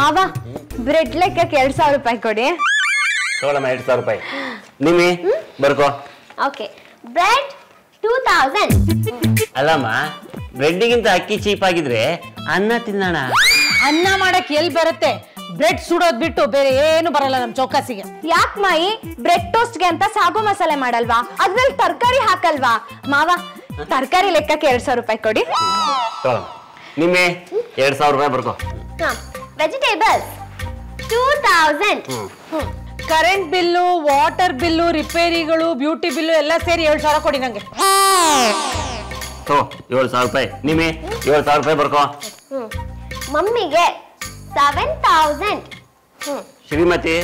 ಮಾವ ಬ್ರೆಡ್ ಲೆಕ್ಕಕ್ಕೆ 2000 ರೂಪಾಯಿ ಕೊಡಿ. ತಗೊಳಮ್ಮ 2000 ರೂಪಾಯಿ. ನಿಮ್ಮಿ ಬರ್ಕೋ. Okay bread 2000. ಅಲ್ಲಮ್ಮ ಬ್ರೆಡ್ಗಿಂತ ಅಕ್ಕಿ ಚೀಪ್ ಆಗಿದ್ರೆ ಅನ್ನ ತಿನ್ನೋಣ. ಅನ್ನ ಮಾಡಕ್ ಎಲ್ಲಿ ಬರುತ್ತೆ? ಬ್ರೆಡ್ ಸುಡೋದ್ ಬಿಟ್ಟು ಬೇರೆ ಏನು ಬರಲ್ಲ ನಮ್ ಚೌಕಾಸಿಗೆ. ಯಾಕೆ ಮಾಯಿ ಬ್ರೆಡ್ ಟೋಸ್ಟ್ಗೆ ಅಂತ ಸಾಗು ಮಸಾಲೆ ಮಾಡಲ್ವಾ? ಅದ್ರಲ್ಲಿ ತರಕಾರಿ ಹಾಕಲ್ವಾ? ಮಾವ ತರಕಾರಿ ಲೆಕ್ಕಕ್ಕೆ 2000 ರೂಪಾಯಿ ಕೊಡಿ. ನಿಮ್ಮೆ 2000 ರೂಪಾಯಿ ಬರ್ಕೋ. Vegetables 2000. Current bill, water bill, ರಿಪೇರಿಗಳು, beauty bill ಎಲ್ಲ ಸೇರಿ 7000 ಕೊಡಿ ನಂಗೆ. 7000 ರೂಪಾಯಿ. ನಿಮ್ಮೆ 7000 ರೂಪಾಯಿ ಬರ್ಕೋ. ಮಮ್ಮಿಗೆ 7000. ಶ್ರೀಮತಿ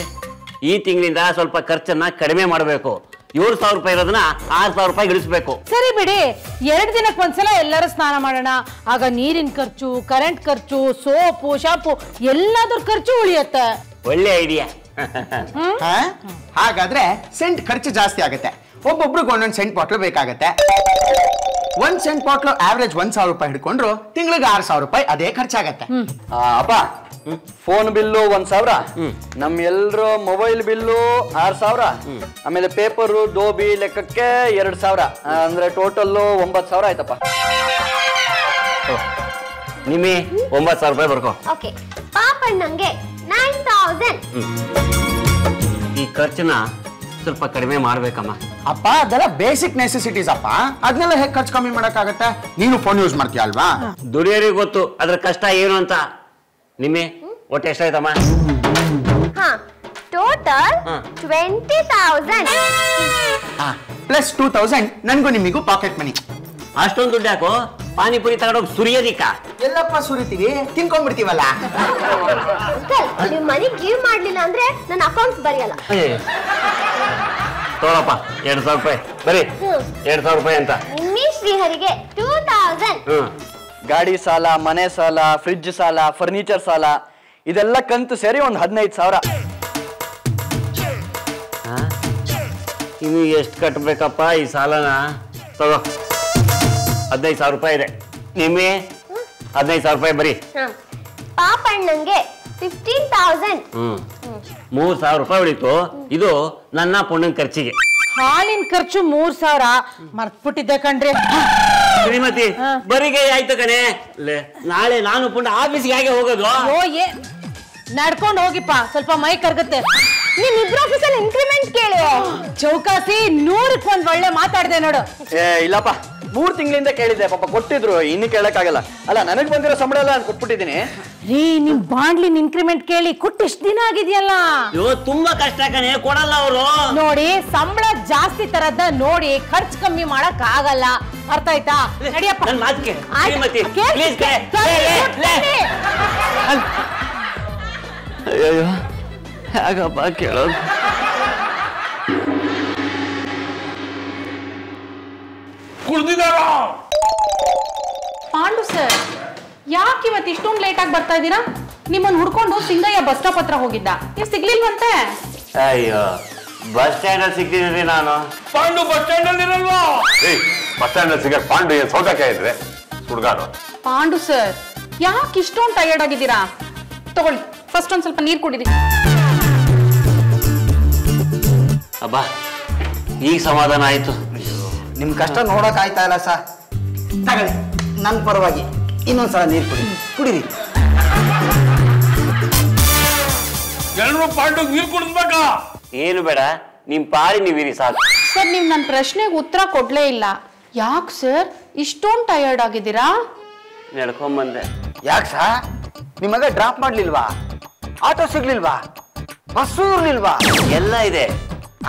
ಈ ತಿಂಗಳಿಂದ ಸ್ವಲ್ಪ ಖರ್ಚನ್ನ ಕಡಿಮೆ ಮಾಡಬೇಕು. 7000 ರೂಪಾಯಿ ಇರೋದನ್ನ 6000 ರೂಪಾಯಿ ಗಳಿಸಬೇಕು. ಸರಿ ಬಿಡಿ, 2 ದಿನಕ್ಕೆ ಒಂದ್ಸಲ ಎಲ್ಲರೂ ಸ್ನಾನ ಮಾಡೋಣ. ಆಗ ನೀರಿನ ಖರ್ಚು, ಕರೆಂಟ್ ಖರ್ಚು, ಸೋಪು, ಶಾಂಪು ಎಲ್ಲಾದ್ರ ಖರ್ಚು ಉಳಿಯುತ್ತೆ. ಒಳ್ಳೆ ಐಡಿಯಾ. ಹಾಗಾದ್ರೆ ಸೆಂಟ್ ಖರ್ಚು ಜಾಸ್ತಿ ಆಗುತ್ತೆ. ಒಬ್ಬೊಬ್ರಿಗೆ ಒಂದೊಂದು ಸೆಂಟ್ ಬಾಟ್ಲು ಬೇಕಾಗತ್ತೆ. 1 ಸೆಂಟ್ ಬಾಟ್ಲು ಆವರೇಜ್ 1000 ರೂಪಾಯಿ ಹಿಡ್ಕೊಂಡ್ರು ತಿಂಗಳಿಗೆ 6000 ರೂಪಾಯಿ ಅದೇ ಖರ್ಚಾಗತ್ತೆ. ಅಪ್ಪ ಫೋನ್ ಬಿಲ್ಲು 1000, ನಮ್ ಎಲ್ರು ಮೊಬೈಲ್ ಬಿಲ್ಲು 6000, ಆಮೇಲೆ ಪೇಪರು ಡೋಬಿ ಲೆಕ್ಕಕ್ಕೆ 2000, ಅಂದ್ರೆ ಟೋಟಲ್ 9000 ಆಯ್ತಪ್ಪ. ನಿಮ್ಮಿ 9000 ರೂಪಾಯಿ ಬರ್ಕೋ. ಓಕೆ ಪಾಪಣ್ಣಂಗೆ 9000. ಈ ಖರ್ಚನ್ನ ಸ್ವಲ್ಪ ಕಡಿಮೆ ಮಾಡ್ಬೇಕಮ್ಮ. ಅಪ್ಪ ಅದೆಲ್ಲ ಬೇಸಿಕ್ ನೆಸೆಸಿಟೀಸ್ ಅಪ್ಪ, ಅದನ್ನೆಲ್ಲ ಹೇಗೆ ಖರ್ಚು ಕಮ್ಮಿ ಮಾಡಕ್ಕಾಗತ್ತೆ? ನೀನು ಫೋನ್ ಯೂಸ್ ಮಾಡ್ತೀಯ ಅಲ್ವಾ? ದುಡಿಯೋರಿಗೆ ಗೊತ್ತು ಅದ್ರ ಕಷ್ಟ ಏನು ಅಂತ. ನಿಮ್ಮೆ ಒಟ್ಟು ಎಷ್ಟಾಯ್ತಮ್ಮ? ಟೋಟಲ್ 20,000. ಪ್ಲಸ್ 2000 ನನ್ಗೂ ನಿಮಿಗೂ ಪಾಕೆಟ್ ಮನಿ. ಅಷ್ಟೊಂದು ದುಡ್ಡು ಯಾಕೋ? ಪಾನಿಪುರಿ ತಗೊಂಡೋಗಿ ಸುರಿಯೋದಿಕ್ಕ? ಎಲ್ಲಪ್ಪ ಸುರಿತೀವಿ, ತಿನ್ಕೊಂಡ್ಬಿಡ್ತೀವಲ್ಲ. ಅಂಕಲ್ ನೀವು ಮನಿ ಗಿವ್ ಮಾಡ್ಲಿಲ್ಲ ಅಂದ್ರೆ ನನ್ನ ಅಕೌಂಟ್ಸ್ ಬರೆಯಲ್ಲ. ತಗೊಳಪ್ಪ 2000 ರೂಪಾಯಿ ಬರೀ. 2000 ರೂಪಾಯಿ ಅಂತ. ನಿಮ್ಮಿ ಶ್ರೀಹರಿಗೆ 2000. ಗಾಡಿ ಸಾಲ, ಮನೆ ಸಾಲ, ಫ್ರಿಡ್ಜ್ ಸಾಲ, ಫರ್ನಿಚರ್ ಸಾಲ ಇದೆಲ್ಲ ಕಂತು ಸೇರಿ ಒಂದು 15,000. ಇನ್ನು ಎಷ್ಟು ಕಟ್ಟಬೇಕಪ್ಪ ಈ ಸಾಲನ? ತಗೋ 15,000 ರೂಪಾಯಿ ಇದೆ. ನಿಮ್ಮೆ 15,000 ರೂಪಾಯಿ ಬರೀ. ಪಾಪಣ್ಣಂಗೆ 15,000. 3000 ರೂಪಾಯಿ ಉಳಿತು. ಇದು ನನ್ನ ಪುಣ್ಣನ ಖರ್ಚಿಗೆ. ಹಾಲಿನ ಖರ್ಚು 3000 ಮರ್ತ್ಬಿಟ್ಟಿದ್ದೆ ಕಣ್ರಿ. ಶ್ರೀಮತಿ ಬರಿಗೆ ಆಯ್ತು ಕಣೆ. ನಾಳೆ ನಾನು ಪುಣ್ಣ ಆಫೀಸ್ಗೆ ಹೇಗೆ ಹೋಗೋದು? ನಡ್ಕೊಂಡು ಹೋಗಿಪ್ಪ, ಸ್ವಲ್ಪ ಮೈ ಕರ್ಗತ್ತೆ. ನಿಮ್ಮಿಬ್ರು ಆಫೀಸಲ್ಲಿ ಇನ್ಕ್ರಿಮೆಂಟ್ ಕೇಳಿ. ಚೌಕಾಸಿ 100ಕ್ಕೆ ಒಂದ್ ಒಳ್ಳೆ ಮಾತಾಡ್ದೆ ನೋಡು. ಇಲ್ಲಪ್ಪ 3 ತಿಂಗಳಿಂದ ಕೇಳಿದ್ದೆ, ಪಾಪ ಕೊಟ್ಟಿದ್ರು, ಇನ್ನು ಕೇಳಕ್ಕಾಗಲ್ಲ. ಅಲ್ಲ ನನಗ್ ಬಂದಿರೋ ಸಂಬಳ ಎಲ್ಲ ನಾನು ಕೊಟ್ಬಿಟ್ಟಿದ್ದೀನಿ. ರೀ ನಿಮ್ ಬಾಂಡ್ಲಿನ್ ಇನ್ಕ್ರಿಮೆಂಟ್ ಕೇಳಿ ಕೊಟ್ಟು ಎಷ್ಟು ದಿನ ಆಗಿದೆಯಲ್ಲ? ತುಂಬಾ ಕಷ್ಟ ಕಣೆ, ಕೊಡಲ್ಲ ಅವರು. ನೋಡಿ ಸಂಬಳ ಜಾಸ್ತಿ ತರದ್ನ ನೋಡಿ ಖರ್ಚು ಕಮ್ಮಿ ಮಾಡಕ್ ಆಗಲ್ಲ, ಅರ್ಥ ಆಯ್ತಾ? ನಡಿಯಪ್ಪ. ನನ್ನ ಮಾತಿಗೆ ಶ್ರೀಮತಿ ಪ್ಲೀಸ್. ಅಯ್ಯೋ ಹೇಗಪ್ಪ ಕೇಳೋದು? ಪಾಂಡು ಸರ್, ಯಾಕೆ ಇವತ್ತು ಇಷ್ಟೊಂದು ಲೇಟ್ ಆಗಿ ಬರ್ತಾ ಇದ್ದೀರಾ? ನಿಮ್ಮನ್ನು ಹುಡ್ಕೊಂಡು ಸಿಂಗಯ್ಯ ಬಸ್ ಸ್ಟಾಪ್ ಹತ್ರ ಹೋಗಿದ್ದ, ನೀವು ಸಿಗ್ಲಿಲ್ವಂತೆ? ಅಯ್ಯೋ ಬಸ್ ಸ್ಟ್ಯಾಂಡ್ ಅಲ್ಲಿ ಸಿಗ್ತಿದ್ರಿ ನಾನು. ಪಾಂಡು ಬಸ್ ಸ್ಟ್ಯಾಂಡ್ ಅಲ್ಲಿ ಇರಲ್ವಾ? ಬಸ್ ಸ್ಟ್ಯಾಂಡ್ ಅಲ್ಲಿ ಸಿಗ ಪಾಂಡು ಏನ್ ಸೌತೆಕಾಯಿ ಇದ್ರೆ ಹುಡುಗಾರು. ಪಾಂಡು ಸರ್, ಯಾಕೆ ಇಷ್ಟೊಂದು ಟಯರ್ಡ್ ಆಗಿದ್ದೀರಾ? ತಗೊಳ್ಳಿ, ಫಸ್ಟ್ ಒಂದ್ ಸ್ವಲ್ಪ ನೀರು ಕುಡಿರಿ. ಅಬ್ಬಾ ಈಗ ಸಮಾಧಾನ ಆಯ್ತು. ನಿಮ್ ಕಷ್ಟ ನೋಡಕ್ ಆಯ್ತಾ ಇಲ್ಲ ಸರ್. ತಗೊಳ್ಳಿ, ನನ್ನ ಪರವಾಗಿ ಇನ್ನೊಂದ್ಸಲ ನೀರು ಕುಡಿರಿ. ಎಲ್ಲರೂ ಪಾಂಡು ನೀರು ಕುಡಿಸ್ಬೇಕಾ? ಏನು ಬೇಡ, ನಿಮ್ ಪಾರಿ ನೀವಿರಿ ಸಾಕು. ಸರ್ ನೀವು ನನ್ನ ಪ್ರಶ್ನೆಗೆ ಉತ್ತರ ಕೊಡ್ಲೇ ಇಲ್ಲ. ಯಾಕೆ ಸರ್ ಇಷ್ಟೊಂದು ಟಯರ್ಡ್ ಆಗಿದ್ದೀರಾ? ನಡ್ಕೊಂಬಂದೆ. ಯಾಕೆ ಸರ್? ನಿಮಗ ಡ್ರಾಪ್ ಮಾಡ್ಲಿಲ್ವಾ? ಆಟೋ ಸಿಗ್ಲಿಲ್ವಾ? ಬಸ್ಸು ಇರ್ಲಿಲ್ವಾ? ಎಲ್ಲ ಇದೆ,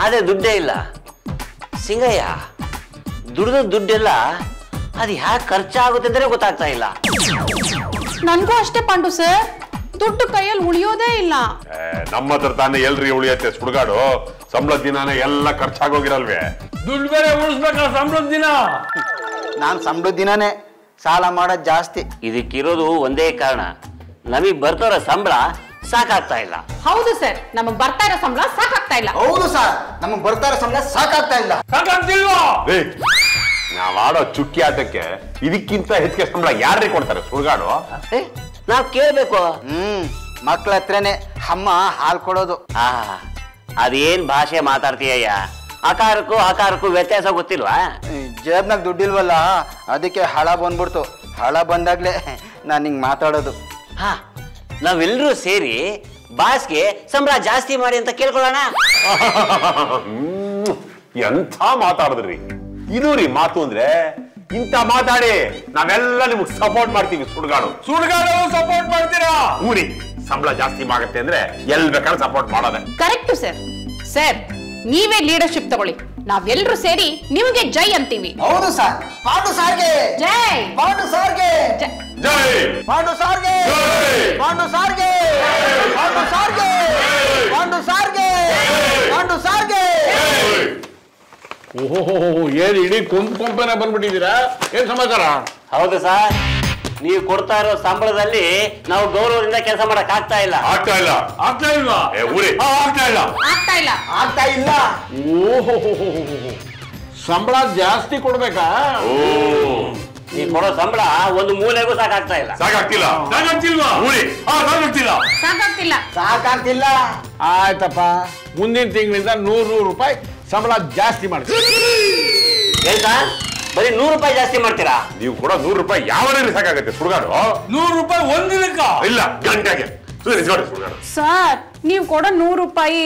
ಆದ್ರೆ ದುಡ್ಡೇ ಇಲ್ಲ. ಸಿಂಗಯ್ಯ ದುಡ್ದ ದುಡ್ಡೆಲ್ಲ ಅದು ಹ್ಯಾಕ್ ಖರ್ಚಾಗುತ್ತೆ ಅಂದ್ರೆ ಗೊತ್ತಾಗ್ತಾ ಇಲ್ಲ. ನನ್ಗೂ ಅಷ್ಟೇ ಪಾಂಡು ಸರ್, ದುಡ್ಡು ಕೈಯಲ್ಲಿ ಉಳಿಯೋದೇ ಇಲ್ಲ. ನಮ್ಮ ಹತ್ರ ತಾನೇ ಎಲ್ರಿ ಉಳಿಯತ್ತೆ ಸುಡ್ಗಾಡು. ಸಂಬಳದ ದಿನಾನೇ ಎಲ್ಲ ಖರ್ಚಾಗೋಗಿರಲ್ವೇ? ದುಡ್ಡು ಬೇರೆ ಉಳಿಸ್ಬೇಕ ಸಂಬಳದ ದಿನ. ನಾನ್ ಸಂಬಳದ ದಿನಾನೇ ಸಾಲ ಮಾಡೋದ್ ಜಾಸ್ತಿ. ಇದಕ್ಕಿರೋದು ಒಂದೇ ಕಾರಣ, ನಮಗ್ ಬರ್ತಾರ ಸಂಬಳ ಸಾಕಾಗ್ತಾ ಇಲ್ಲ. ಹೌದು ಸರ್, ನಮಗ್ ಬರ್ತಾ ಇರೋ ಸಂಬಳ ಸಾಕಾಗ್ತಾ ಇಲ್ಲ. ಹೌದು ಸರ್, ನಮಗ್ ಬರ್ತಾ ಇರೋ ಸಂಬಳ ಸಾಕಾಗ್ತಾ ಇಲ್ಲ. ಸಾಕಾಗ್ತಿಲ್ವಾ? ನಾವ್ ಆಡೋ ಚುಕ್ಕಿ ಆಟಕ್ಕೆ ಇದಕ್ಕಿಂತ ಹೆಚ್ಚಿಗೆ ಸಂಬಳ ಯಾರೇ ಕೊಡ್ತಾರೆ ಸುಡ್ಗಾಡು? ನಾವ್ ಕೇಳ್ಬೇಕು. ಮಕ್ಳ ಹತ್ರನೇ ಅಮ್ಮ ಹಾಲು ಕೊಡೋದು. ಅದೇನ್ ಭಾಷೆ ಮಾತಾಡ್ತೀಯ? ಆಕಾರಕ್ಕೂ ವ್ಯತ್ಯಾಸ ಗೊತ್ತಿಲ್ವಾ? ಜೇಬ್ನಾಗ ದುಡ್ಡಿಲ್ವಲ್ಲ, ಅದಕ್ಕೆ ಹಳ ಬಂದ್ಬಿಡ್ತು. ಹಳ ಬಂದಾಗ್ಲೇ ನಾನು ಹಿಂಗೆ ಮಾತಾಡೋದು. ನಾವೆಲ್ಲರೂ ಸೇರಿ ಬಾಸ್ಗೆ ಸಂಬಳ ಜಾಸ್ತಿ ಮಾಡಿ ಅಂತ ಕೇಳ್ಕೊಳ್ಳೋಣ. ಎಂಥ ಮಾತಾಡಿದ್ರಿ ಇದು ರೀ ಮಾತು ಅಂದ್ರೆ. ಇಂಥ ಮಾತಾಡಿ ನಾವೆಲ್ಲ ನಿಮ್ಗೆ ಸಪೋರ್ಟ್ ಮಾಡ್ತೀವಿ. ಸುಡ್ಗಾಡು ಸಪೋರ್ಟ್ ಮಾಡ್ತೀರಾ? ಊರಿ ಸಂಬಳ ಜಾಸ್ತಿ ಆಗುತ್ತೆ ಅಂದ್ರೆ ಎಲ್ ಬೇಕಾದ್ರೆ ಸಪೋರ್ಟ್ ಮಾಡೋದೆ. Correct sir. ಸರ್ ನೀವೇ ಲೀಡರ್ಶಿಪ್ ತಗೊಳ್ಳಿ, ನಾವೆಲ್ಲರೂ ಸೇರಿ ನಿಮಗೆ ಜೈ ಅಂತೀವಿ. ಹೌದು ಸರ್. ಪಾಂಡು ಸಾರ್ಗೆ ಜೈ. ಪಾಂಡು ಸಾರ್ಗೆ ಜೈ. ಪಾಂಡು ಸಾರ್ಗೆ ಪಾಂಡು ಸಾರ್ಗೆ ಪಾಂಡು ಸಾರ್ಗೆ ಪಾಂಡು ಸಾರ್ಗೆ ಪಾಂಡು ಸಾರ್ಗೆ. ಓಹೋ, ಏನ್ ಇಡೀ ಕೊಂಪೆನೆ ಬಂದ್ಬಿಟ್ಟಿದ್ದೀರಾ? ಏನ್ ಸಮಾಚಾರ? ಹೌದು ಸರ್, ನೀವು ಕೊಡ್ತಾ ಇರೋ ಸಂಬಳದಲ್ಲಿ ನಾವು ಗೌರವದಿಂದ ಕೆಲಸ ಮಾಡಕ್ ಆಗ್ತಾ ಇಲ್ಲ. ಆಗ್ತಾ ಇಲ್ವಾ? ಆಗ್ತಾ ಇಲ್ಲ. ಓಹೋ, ಸಂಬಳ ಜಾಸ್ತಿ ಕೊಡ್ಬೇಕಾ? ನೀವು ಕೊಡೋ ಸಂಬಳ ಒಂದು ಮೂಲೆಗೂ ಸಾಕಾಗ್ತಾ ಇಲ್ಲ. ಸಾಕಾಗ್ತಿಲ್ಲ. ಆಯ್ತಪ್ಪ, ಮುಂದಿನ ತಿಂಗಳಿಂದ 100 ರೂಪಾಯಿ ಸಂಬಳ ಜಾಸ್ತಿ ಮಾಡ್ತೀವಿ. ಏನ್ ಸರ್, ಬರೀ 100 ರೂಪಾಯಿ ಜಾಸ್ತಿ ಮಾಡ್ತೀರಾ? ನೀವು ಕೊಡೋ 100 ರೂಪಾಯಿ ಯಾವ ಸಾಕಾಗುತ್ತೆ ಸುಡ್ಗಾಡು? 100 ರೂಪಾಯಿ ಒಂದಿನಕ್ಕ ಇಲ್ಲ, ಗಂಟೆಗೆ. ಸರ್ ನೀವು ಕೊಡೋ 100 ರೂಪಾಯಿ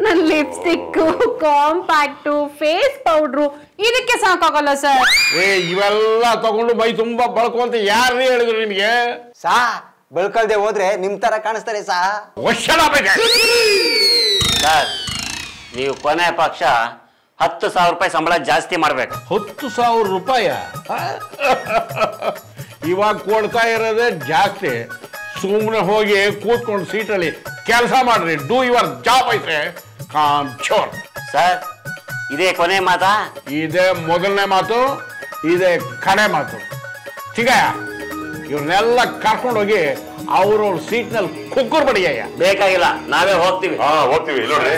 ನನ್ನ ಲಿಪ್ಸ್ಟಿಕ್, ಕಾಂಪ್ಯಾಕ್ಟು, ಫೇಸ್ ಪೌಡ್ರು ಇದಕ್ಕೆ ಸಾಕಾಗಲ್ಲ ಸರ್. ಇವೆಲ್ಲ ತಗೊಂಡು ಮೈ ತುಂಬಾ ಬಳಕುವಂತ ಯಾರು ಹೇಳಿದ್ರು ನಿಮ್ಗೆ? ಬೆಳ್ಕಲ್ದೆ ಹೋದ್ರೆ ನಿಮ್ ತರ ಕಾಣಿಸ್ತಾರೆ ಸರ್, ನೀವು ಕೊನೆ ಪಕ್ಷ 10,000 ರೂಪಾಯಿ ಸಂಬಳ ಜಾಸ್ತಿ ಮಾಡ್ಬೇಕು. 10,000 ರೂಪಾಯಿ ಇವಾಗ ಕೊಡ್ತಾ ಇರೋದೇ ಜಾಸ್ತಿ. ಸುಮ್ಮನೆ ಹೋಗಿ ಕೂತ್ಕೊಂಡು ಸೀಟಲ್ಲಿ ಕೆಲಸ ಮಾಡ್ರಿ. ಡೂ ಯುವರ್ ಜಾಬ್ ಐತೆ. ಕಾಮ್ ಚೋರ್. ಸರ್, ಇದೇ ಕೊನೆ ಮಾತಾ? ಇದೇ ಮೊದಲನೇ ಮಾತು, ಇದೇ ಕಡೆ ಮಾತು. ಸಿಗಯ್ಯ, ಇವ್ರನ್ನೆಲ್ಲ ಕರ್ಕೊಂಡು ಹೋಗಿ ಅವ್ರವ್ರ ಸೀಟ್ನಲ್ಲಿ ಕುಕ್ಕರ್ ಬಡಿಯಯ್ಯ. ಬೇಕಾಗಿಲ್ಲ, ನಾವೇ ಹೋಗ್ತೀವಿ. ಹೋಗ್ತೀವಿ ನೋಡ್ರಿ.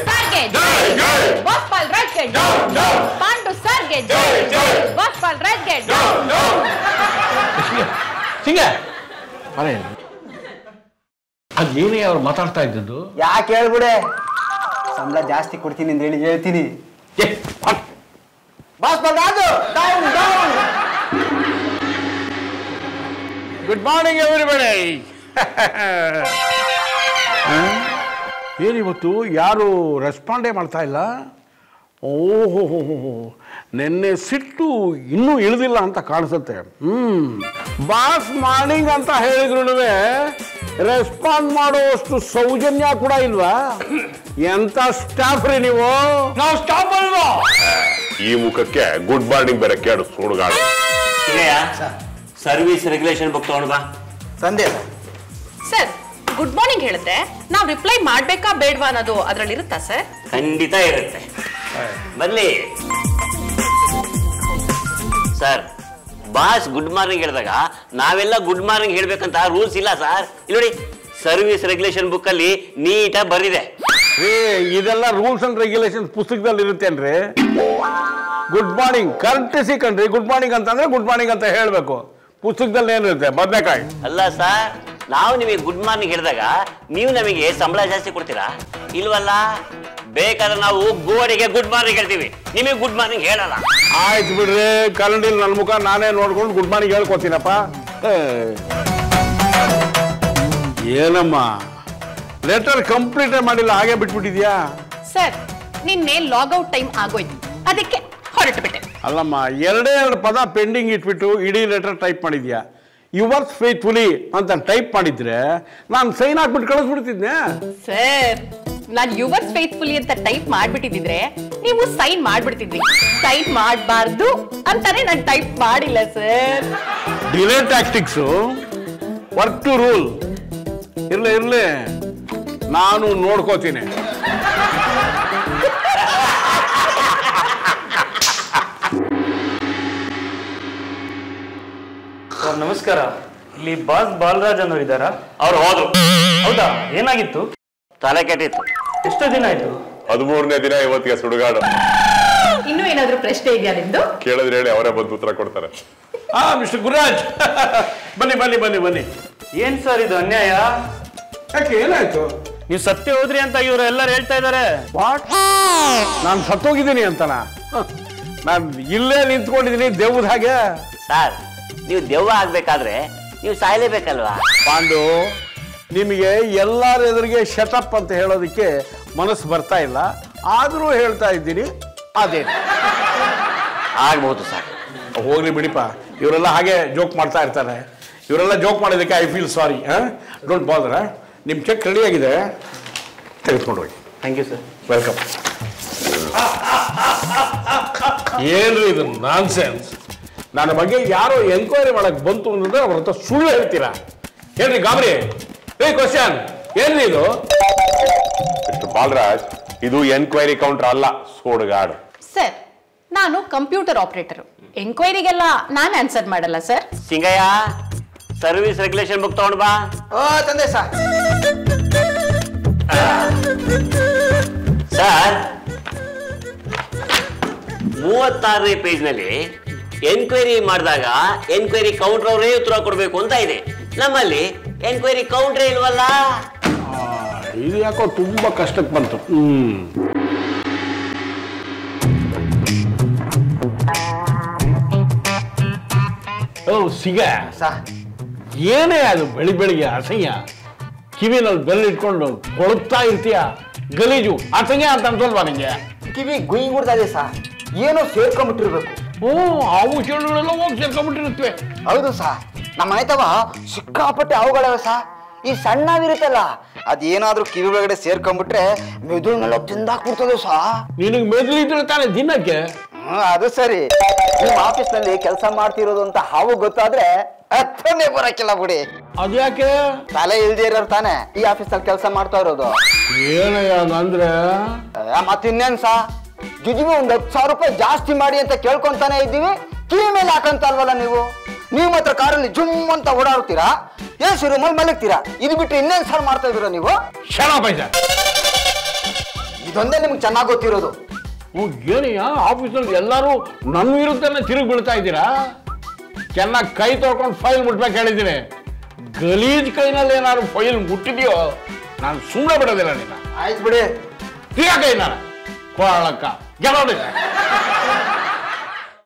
ಸಿಂಗ ಅದೇನೇ ಅವ್ರು ಮಾತಾಡ್ತಾ ಇದ್ದದ್ದು? ಯಾಕೆ ಹೇಳ್ಬಿಡೆ, ಸಂಬಳ ಜಾಸ್ತಿ ಕೊಡ್ತೀನಿ ಅಂತ ಹೇಳಿ ಹೇಳ್ತೀನಿ. Good morning everybody. ಏನಿವತ್ತು ಯಾರು ರೆಸ್ಪಾಂಡೇ ಮಾಡ್ತಾ ಇಲ್ಲ? ಓಹೋ, ನಿನ್ನೆ ಸಿಟ್ಟು ಇನ್ನೂ ಇಳಿದಿಲ್ಲ ಅಂತ ಕಾಣಿಸುತ್ತೆ. ಬಾಸ್ ಮಾರ್ನಿಂಗ್ ಅಂತ ಹೇಳಿದ್ರು ರೆಸ್ಪಾಂಡ್ ಮಾಡುವಷ್ಟು ಸೌಜನ್ಯ ಕೂಡ ಇಲ್ವಾ? ಎಂತ ಸ್ಟಾಫ್ ರೀ ನೀವು? ನಾವು ಸ್ಟಾಫ್ ಅಲ್ವಾ? ಈ ಮುಖಕ್ಕೆ ಗುಡ್ ಮಾರ್ನಿಂಗ್ ಬೇರೆ ಕೇಳು ಸುಡುಗಾಡು. ಸರ್ವಿಸ್ ರೆಗ್ಯುಲೇಷನ್ ಬುಕ್ ತಗೊಂಡು ಬಾ. ಸಂದೇಶ ಸರ್, ಗುಡ್ ಮಾರ್ನಿಂಗ್ ಹೇಳುತ್ತೆ, ನಾವು ರಿಪ್ಲೈ ಮಾಡ್ಬೇಕಾ ಬೇಡವಾ ಅನ್ನೋದು ಅದ್ರಲ್ಲಿ ಇರುತ್ತಾ ಸರ್? ಖಂಡಿತ ಇರುತ್ತೆ. ಬನ್ನಿ ಸರ್. ಬಾಸ್ ಗುಡ್ ಮಾರ್ನಿಂಗ್ ಹೇಳಿದಾಗ ನಾವೆಲ್ಲ ಗುಡ್ ಮಾರ್ನಿಂಗ್ ಹೇಳ್ಬೇಕಂತ ರೂಲ್ಸ್ ಇಲ್ಲ ಸರ್. ಇಲ್ಲಿ ನೋಡಿ, ಸರ್ವಿಸ್ ರೆಗ್ಯುಲೇಷನ್ ಬುಕ್ ಅಲ್ಲಿ ನೀಟಾಗಿ ಬರಿದೆ. ಇದೆಲ್ಲ ರೂಲ್ಸ್ ಅಂಡ್ ರೆಗ್ಯುಲೇಷನ್ ಪುಸ್ತಕದಲ್ಲಿ ಇರುತ್ತೇನ್ರಿ? ಗುಡ್ ಮಾರ್ನಿಂಗ್ ಕರ್ಟಸಿ ಕಣ್ರಿ. ಗುಡ್ ಮಾರ್ನಿಂಗ್ ಅಂತಂದ್ರೆ ಗುಡ್ ಮಾರ್ನಿಂಗ್ ಅಂತ ಹೇಳ್ಬೇಕು. ಪುಸ್ತಕದಲ್ಲಿ ಏನಿರುತ್ತೆ? ಬದನೆಕಾಯಿ ಅಲ್ಲ ಸರ್, ನಾವು ನಿಮಗೆ ಗುಡ್ ಮಾರ್ನಿಂಗ್ ಹೇಳಿದಾಗ ನೀವು ನಮಗೆ ಸಂಬಳ ಜಾಸ್ತಿ ಕೊಡ್ತೀರಾ? ಇಲ್ವಲ್ಲ. ಬೇಕಾದ್ರೆ ನಾವು ಗೋಡೆಗೆ ಗುಡ್ ಮಾರ್ನಿಂಗ್ ಹೇಳ್ತೀವಿ, ನಿಮಗೆ ಗುಡ್ ಮಾರ್ನಿಂಗ್ ಹೇಳಲ್ಲ. ಆಯ್ತು ಬಿಡ್ರಿ, ಕನ್ನಡಿಲಿ ನನ್ನ ಮುಖ ನಾನೇ ನೋಡ್ಕೊಂಡು ಗುಡ್ ಮಾರ್ನಿಂಗ್ ಹೇಳ್ಕೊತೀನಪ್ಪ. ಏನಮ್ಮ, ಲೆಟರ್ ಕಂಪ್ಲೀಟ್ ಮಾಡಿಲ್ಲ, ಹಾಗೆ ಬಿಟ್ಬಿಟ್ಟಿದ್ಯಾ? ಸರ್, ನಿನ್ನೆ ಲಾಗೌಟ್ ಟೈಮ್ ಆಗೋಯ್ತು, ಅದಕ್ಕೆ ಹೊರಟು ಬಿಟ್ಟೆ. ಅಲ್ಲಮ್ಮ, 2 ಪದ ಪೆಂಡಿಂಗ್ ಇಟ್ಬಿಟ್ಟು ಇಡೀ ಲೆಟರ್ ಟೈಪ್ ಮಾಡಿದ್ಯಾ. ಯುವರ್ಸ್ ಫೇತ್ಫುಲಿ ಅಂತ ಟೈಪ್ ಮಾಡಿದ್ರೆ ನಾನು ಸೈನ್ ಹಾಕ್ಬಿಟ್ಟು ಕಳಿಸ್ಬಿಡ್ತಿದ್ದೆ. ಸರ್, ನಾನು ಯುವರ್ಸ್ ಫೇತ್ಫುಲಿ ಅಂತ ಟೈಪ್ ಮಾಡ್ಬಿಟ್ಟಿದ್ರೆ ನೀವು ಸೈನ್ ಮಾಡ್ಬಿಡ್ತಿದ್ರಿ. ಸೈನ್ ಮಾಡಬಾರ್ದು ಅಂತಾನೆ ನಾನು ಟೈಪ್ ಮಾಡಿಲ್ಲ sir. Delay tactics, work to rule. ಇರ್ಲಿ, ನಾನು ನೋಡ್ಕೋತೀನಿ. ಸರ್ ನಮಸ್ಕಾರ, ಇಲ್ಲಿ ಬಾಸ್ ಬಾಲರಾಜ್ ಅನ್ನೋರು ಇದ್ದಾರಾ? ಅವ್ರು ಹೋದ್ರು. ಹೌದಾ, ಏನಾಗಿತ್ತು? ತಲೆ ಕೆಟ್ಟಿತ್ತು. ಎಷ್ಟು ದಿನ ಆಯ್ತು? 13ನೇ ದಿನ ಇವತ್ತಿಗೆ ಸುಡುಗಾಡು. ಇನ್ನೂ ಏನಾದ್ರೂ ಪ್ರಶ್ನೆ ಇದೆಯಾ ನಿಮ್ದು? ಕೇಳಿದ್ರೆ ಹೇಳಿ, ಅವರೇ ಬಂದು ಉತ್ತರ ಕೊಡ್ತಾರೆ. ಮಿಸ್ಟರ್ ಗುರುರಾಜ್, ಬನ್ನಿ. ಏನ್ ಸರ್ ಇದು ಅನ್ಯಾಯ? ಯಾಕೆ ಏನಾಯ್ತು? ನೀವು ಸತ್ಯ ಹೋದ್ರಿ ಅಂತ ಇವ್ರು ಎಲ್ಲರೂ ಹೇಳ್ತಾ ಇದ್ದಾರೆ. ವಾಟ್? ನಾನು ಸತ್ತೋಗಿದ್ದೀನಿ ಅಂತನಾ? ನಾನು ಇಲ್ಲೇ ನಿಂತ್ಕೊಂಡಿದ್ದೀನಿ ದೆವ್ವದ ಹಾಗೆ. ಸರ್, ನೀವು ದೆವ್ವ ಆಗ್ಬೇಕಾದ್ರೆ ನೀವು ಸಾಯ್ಲೇಬೇಕಲ್ವಾ? ಪಾಂಡು, ನಿಮಗೆ ಎಲ್ಲರ ಎದುರಿಗೆ ಶಟಪ್ ಅಂತ ಹೇಳೋದಕ್ಕೆ ಮನಸ್ಸು ಬರ್ತಾ ಇಲ್ಲ, ಆದರೂ ಹೇಳ್ತಾ ಇದ್ದೀನಿ. ಅದೇನು ಆಗ್ಬಹುದು ಸರ್. ಹೋಗ್ಲಿ ಬಿಡಿಪ್ಪ, ಇವರೆಲ್ಲ ಹಾಗೆ ಜೋಕ್ ಮಾಡ್ತಾ ಇರ್ತಾರೆ. ಇವರೆಲ್ಲ ಜೋಕ್ ಮಾಡೋದಕ್ಕೆ I feel sorry. Don't bother. ನಿಮ್ಮ ಚೆಕ್ ರೆಡಿ ಆಗಿದೆ, ತೆಗೆದುಕೊಂಡು ಹೋಗಿ. Thank you sir. ವೆಲ್ಕಮ್. ಏನ್ರಿ ಇದು ನಾನ್ಸೆನ್ಸ್? ನನ್ನ ಬಗ್ಗೆ ಯಾರೋ ಎನ್ಕ್ವೈರಿ ಮಾಡಕ್ ಬಂತು ಅಂದ್ರೆ ಅವ್ರ ಹತ್ರ ಸುಳ್ಳು ಹೇಳ್ತೀರಾ? ಹೇಳ್ರಿ ಗಾಬರಿ. ಕ್ವಶನ್ ಏನ್ರಿ ಇದು? ಮಿಸ್ಟರ್ ಬಾಲರಾಜ್, ಇದು ಎನ್ಕ್ವೈರಿ ಕೌಂಟರ್ ಅಲ್ಲ, ಸೋಡುಗಾಡು. ಸರ್, ನಾನು ಕಂಪ್ಯೂಟರ್ ಆಪರೇಟರ್. ಎಂಕ್ವೈರಿಗೆಲ್ಲ ನಾನು ಆನ್ಸರ್ ಮಾಡಲ್ಲ sir. Singaiah, service regulation book ತಗೊಂಡ್ ಬಾ. ತಂದೆ ಸರ್. ಸರ್, 36ನೇ ಪೇಜ್ ನಲ್ಲಿ ಎನ್ಕ್ವೈರಿ ಮಾಡಿದಾಗ ಎನ್ಕ್ವೈರಿ ಕೌಂಟರ್ ಅವರೇ ಉತ್ತರ ಕೊಡ್ಬೇಕು ಅಂತ ಇದೆ. ನಮ್ಮಲ್ಲಿ ಎನ್ಕ್ವೈರಿ ಕೌಂಟ್ರೇ ಇಲ್ವಲ್ಲ. ಇದು ಯಾಕೋ ತುಂಬಾ ಕಷ್ಟಕ್ಕೆ ಬಂತು. ಸಿಗ ಏನೇ ಅದು ಬೆಳಿಗ್ಗೆ ಅಸಹ್ಯ. ಕಿವಿನಲ್ಲಿ ಬೆರಳಿಟ್ಕೊಂಡು ಕೊಳುತ್ತಾ ಇರ್ತೀಯ, ಗಲೀಜು ಅಸಹ್ಯ ಅಂತ ಅನ್ಸಲ್ವಾ ನಿಂಗೆ? ಕಿವಿ ಗುಯ್ ಗುಡ್ತಾ ಇದೆ ಸಾ, ಏನೋ ಸೇರ್ಕೊಂಡ್ಬಿಟ್ಟಿರ್ಬೇಕು. ಹಾವು ಚೇಳುಗಳೆಲ್ಲ ಹೋಗಿ ಸೇರ್ಕೊಂಡ್ಬಿಟ್ಟಿರುತ್ತವೆ. ಹೌದು ಸಾ, ನಮ್ಮ ಮನೆತವ ಸಿಕ್ಕಾಪಟ್ಟೆ ಅವುಗಳವ ಸಾ. ಈ ಸಣ್ಣವಿರುತ್ತಲ್ಲ, ಅದೇನಾದ್ರೂ ಕಿವಿ ಒಳಗಡೆ ಸೇರ್ಕೊಂಡ್ಬಿಟ್ರೆ ಮೆದುಳನ್ನೆಲ್ಲ ತಿಂದಾಕ್ಬಿಡ್ತದೆ ಸಾ. ನಿನಗೆ ಮೆದುಳಿದ್ರೆ ತಾನೆ ದಿನಕ್ಕೆ. ಅದು ಸರಿ. ನಿಮ್ಮ ಆಫೀಸ್ ನಲ್ಲಿ ಕೆಲಸ ಮಾಡ್ತಿರೋದು ಅಂತ ಹಾವು ಗೊತ್ತಾದ್ರೆ ಹತ್ತನೇ ಬರಕ್ಕಿಲ್ಲ ಬಿಡಿ. ಅದ್ಯಾಕೆ? ತಲೆ ಇಲ್ದೇ ಇರೋರು ತಾನೆ ಈ ಆಫೀಸ್ ನಲ್ಲಿ ಕೆಲಸ ಮಾಡ್ತಾ ಇರೋದು. ಏನಯ್ಯ ಅಂದ್ರೆ? ಮತ್ತಿನ್ನೇನ್ ಸಾ, ಜುಜುಬಿ 10,000 ರೂಪಾಯಿ ಜಾಸ್ತಿ ಮಾಡಿ ಅಂತ ಕೇಳ್ಕೊಂತಾನೆ ಇದ್ದೀವಿ, ಕಿವಿ ಮೇಲೆ ಹಾಕಂತ ಅಲ್ವಲ್ಲ ನೀವು. ನೀವು ಮಾತ್ರ ಕಾರಲ್ಲಿ ಜುಮ್ ಅಂತ ಓಡಾಡ್ತೀರಾ, ಏನ್ ರೂಮಲ್ಲಿ ಮಲಗ್ತೀರಾ. ಇದು ಬಿಟ್ಟು ಇನ್ನೇನ್ ಸಾರ್ ಮಾಡ್ತಾ ಇದೀರ ನೀವು? ಇದೊಂದೇ ನಿಮ್ಗೆ ಚೆನ್ನಾಗಿ ಗೊತ್ತಿರೋದು. ಏನಯ್ಯ, ಆಫೀಸಲ್ಲಿ ಎಲ್ಲರೂ ನನ್ನ ವಿರುದ್ಧನೇ ತಿರುಗಿ ಬೀಳ್ತಾ ಇದ್ದೀರಾ? ಚೆನ್ನಾಗಿ ಕೈ ತೊಳ್ಕೊಂಡು ಫೈಲ್ ಮುಟ್ಬೇಕು ಹೇಳಿದ್ದೀನಿ. ಗಲೀಜ್ ಕೈನಲ್ಲಿ ಏನಾದ್ರು ಫೈಲ್ ಮುಟ್ಟಿದ್ಯೋ ನಾನು ಸುಮ್ಮನೆ ಬಿಡೋದಿಲ್ಲ ನಿನ್ನ. ಆಯ್ತು ಬಿಡಿ. ಕೈ ನಾನು ಕೊಳಕ್ಕ ಗೆಲೋದಿಲ್ಲ.